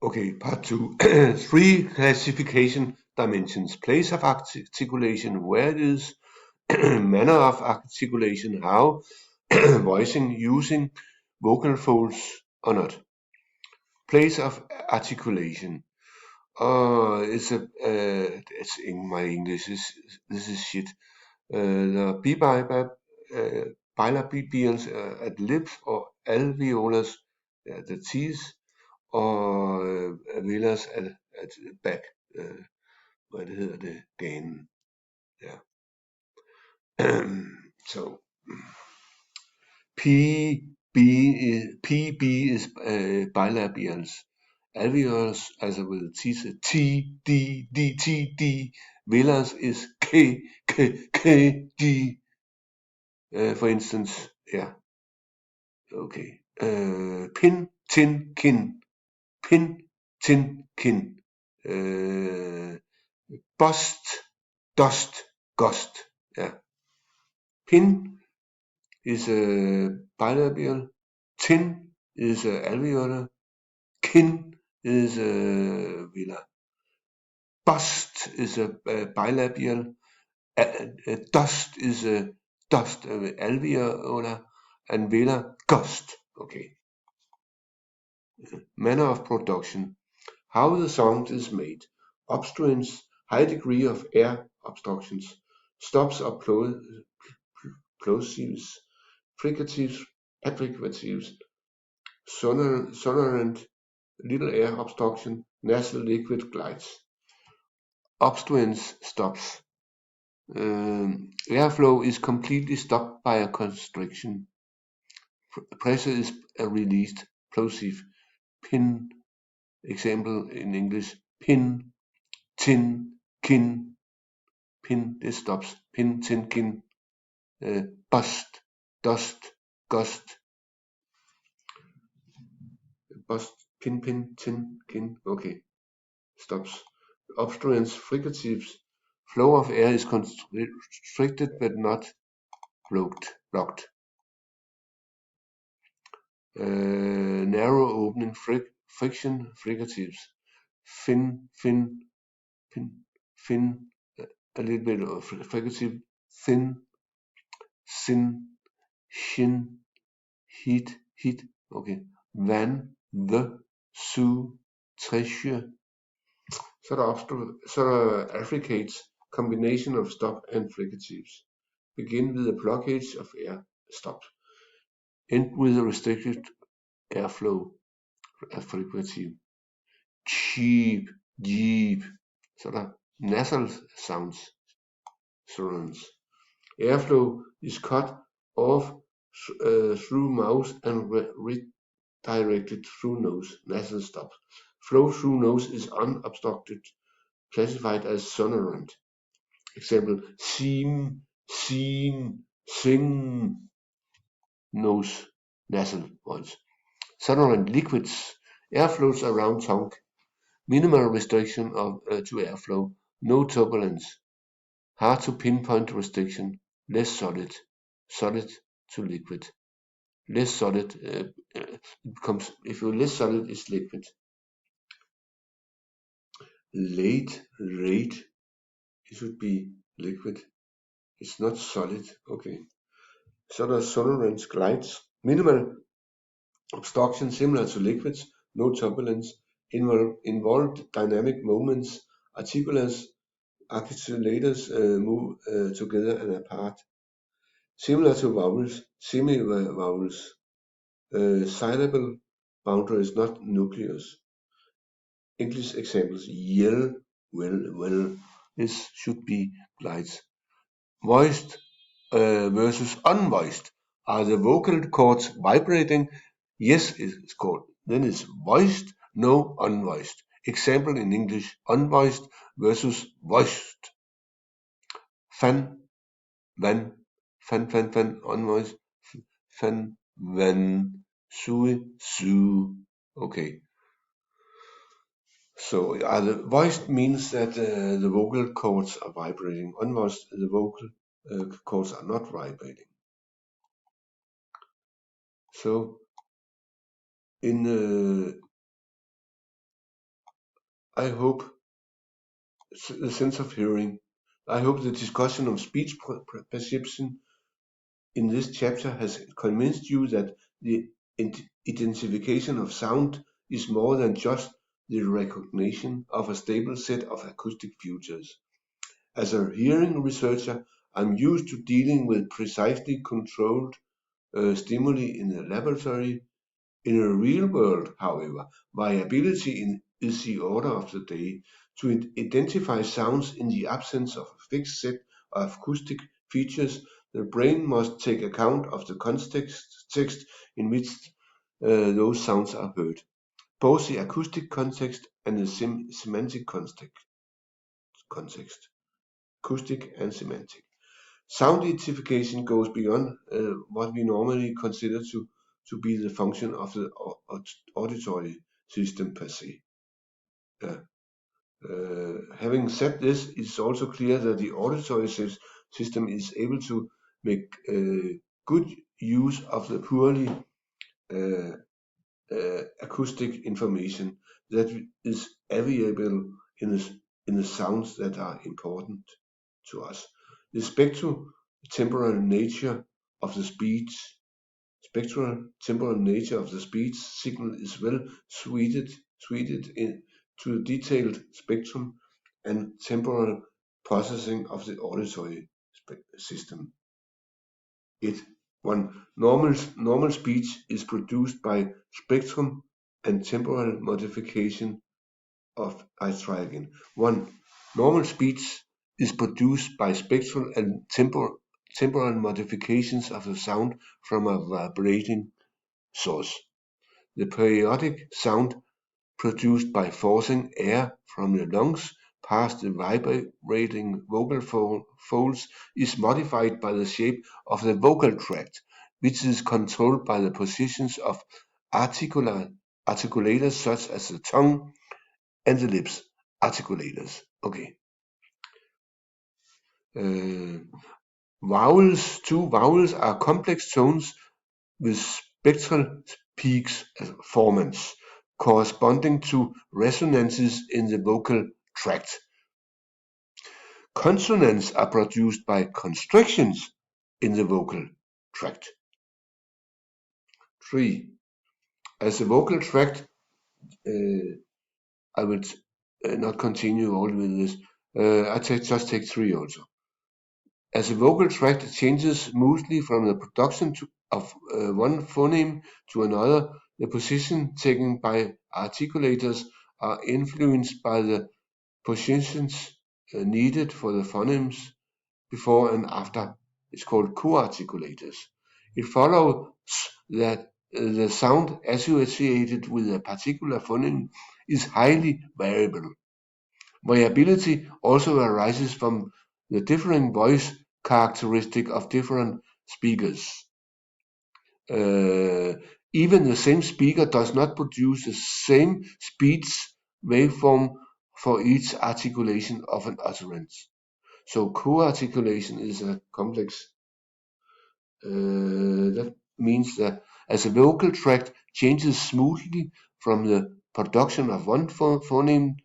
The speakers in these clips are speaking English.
Okay, part 2. 3 classification dimensions. Place of articulation, where it is, manner of articulation, how, voicing, using vocal folds or not. Place of articulation. It's in my English. This is shit. The bilabials at lips or alveolus at the teeth og Villas at back, hvad det hedder det, ganen. Ja. So PB is bilabials. Alveolus, also with teeth, T, D, D, T, D. Villas is K, K, K, D. For instance, ja. Okay. Pin, tin, kin. Pin, tin, kin. Bust, dust, gust. Yeah. Pin is a bilabial. Tin is a alveolar. Kin is a velar. Bust is a bilabial. Dust is a dust alveolar, and velar gust. Okay. Manner of production. How the sound is made. Obstruents, high degree of air obstructions. Stops or plosives, fricatives, affricatives, sonorant, little air obstruction, nasal liquid glides. Obstruents, stops. Airflow is completely stopped by a constriction. Pressure is released. Plosive. Pin. Example in English. Pin, tin, kin. Pin, det stops. Pin, tin, kin. Bust, dust, gust. Bust, pin, tin, kin. Okay, stops. Obstruents, fricatives. Flow of air is constricted but not blocked. Narrow opening, friction, fricatives. Fin, a little bit of fricative. Thin, sin, shin, heat. Okay. Van, the, su, treasure. Så er der affricates, combination of stop and fricatives. Begin with a blockage of air, stop. End with a restricted airflow, affricative. Cheap, jeep. Så er der nasal sounds, sounds. Airflow is cut off through mouth and redirected through nose, nasal stop. Flow through nose is unobstructed, classified as sonorant. Example: seam, seen, sing. Nose, nasal voice. Sonorant liquids. Air flows around tongue. Minimal restriction to airflow. No turbulence. Hard to pinpoint restriction. Less solid. Solid to liquid. Less solid becomes, if you're less solid, it's liquid. Late, rate. It should be liquid. It's not solid. Okay. Så er der sonorant glides. Minimal obstruction similar to liquids. No turbulence. Involved dynamic movements. Articulators move together and apart. Similar to vowels. Semi-vowels. Syllable boundaries, not nucleus. English examples: yell, well. This should be glides. Voiced versus unvoiced. Are the vocal cords vibrating? Yes, it's called. Then it's voiced, no, unvoiced. Example in English: unvoiced versus voiced. Fan, van, unvoiced. Fan, van, sui, su. Okay. So the voiced means that the vocal cords are vibrating. Unvoiced, the vocal cords are not vibrating. So in I hope the sense of hearing. I hope the discussion of speech perception in this chapter has convinced you that the identification of sound is more than just the recognition of a stable set of acoustic features. As a hearing researcher, I'm used to dealing with precisely controlled stimuli in the laboratory. In a real world, however, variability is the order of the day. To identify sounds in the absence of a fixed set of acoustic features, the brain must take account of the context in which those sounds are heard, both the acoustic context and the semantic context, acoustic and semantic. Sound identification goes beyond what we normally consider to be the function of the auditory system per se. Having said this, it is also clear that the auditory system is able to make good use of the purely uh, acoustic information that is available in the sounds that are important to us. The spectral-temporal nature of the speech signal is well suited to the detailed spectrum and temporal processing of the auditory system. Normal speech is produced by spectrum and temporal modification of. I try again. Normal speech is produced by spectral and temporal modifications of the sound from a vibrating source. The periodic sound produced by forcing air from the lungs past the vibrating vocal folds is modified by the shape of the vocal tract, which is controlled by the positions of articulators such as the tongue and the lips. Articulators. Okay. Two vowels are complex tones with spectral peaks formants corresponding to resonances in the vocal tract. Consonants are produced by constrictions in the vocal tract. 3. As the vocal tract, I will not continue all with this. Just take 3 also. As the vocal tract changes smoothly from the production of one phoneme to another, the position taken by articulators are influenced by the positions needed for the phonemes before and after. It's called co-articulators. It follows that the sound associated with a particular phoneme is highly variable. Variability also arises from the differing voice characteristic of different speakers. Even the same speaker does not produce the same speech waveform for each articulation of an utterance. So co-articulation is a complex. That means that as a vocal tract changes smoothly from the production of one phoneme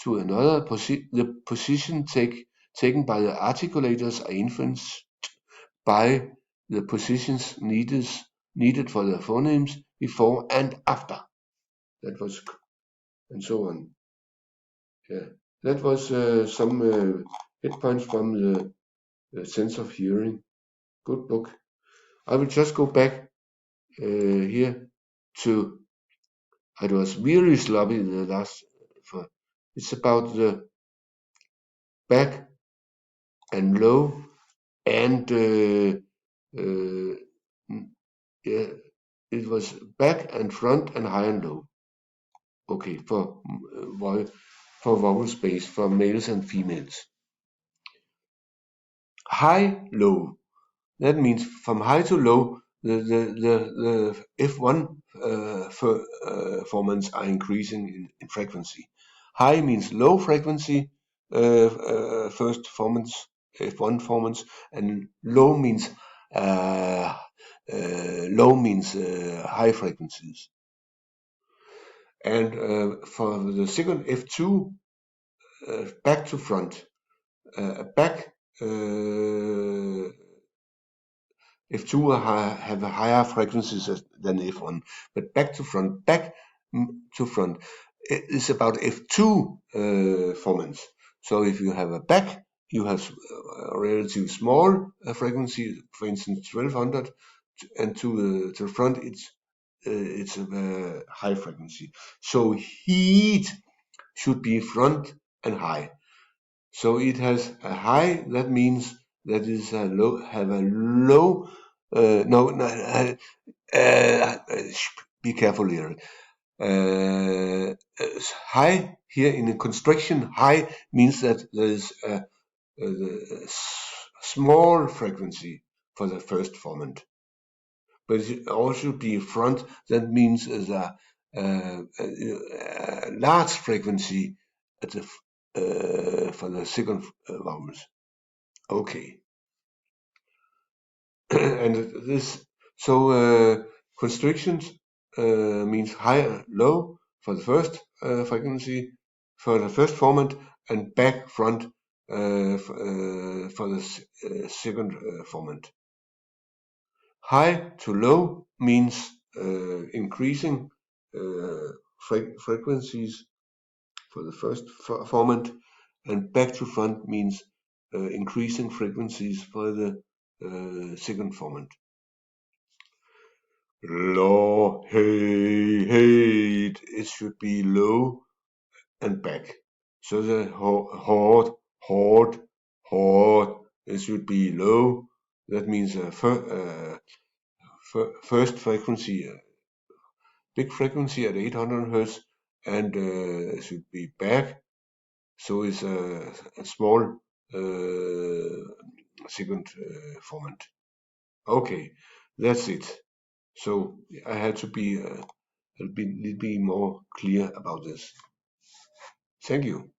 to another, the position taken by the articulators are influenced by the positions needed for the phonemes before and after. That was, and so on. Yeah, that was some hit points from the sense of hearing. Good book. I will just go back here to. It was really sloppy the last. It's about the back and low and yeah, it was back and front and high and low. Okay, for vowel space for males and females. High, low. That means from high to low, the F1 formants are increasing in frequency. High means low frequency first formants, F1 formants, and low means high frequencies. And for the second F2, back to front, back F2 have a higher frequencies than F1, but back to front, back to front is about F2 formants. So if you have a back, you have a relatively small frequency, for instance 1200, and to the front it's a high frequency. So heat should be front and high. So it has a high, that means that is a low, have a low, be careful here. High here in the construction, high means that there is a small frequency for the first formant. But it also be front, that means a large frequency at the for the second vowels. Okay. And this, so constrictions means high, low for the first frequency, for the first formant, and back, front for the second formant. High to low means increasing frequencies for the first formant, and back to front means increasing frequencies for the second formant. Low, hey, it should be low and back. So the hard, it should be low. That means first frequency, big frequency at 800 hertz, and should be back. So it's a small second formant. Okay, that's it. So I had to be a little bit more clear about this. Thank you.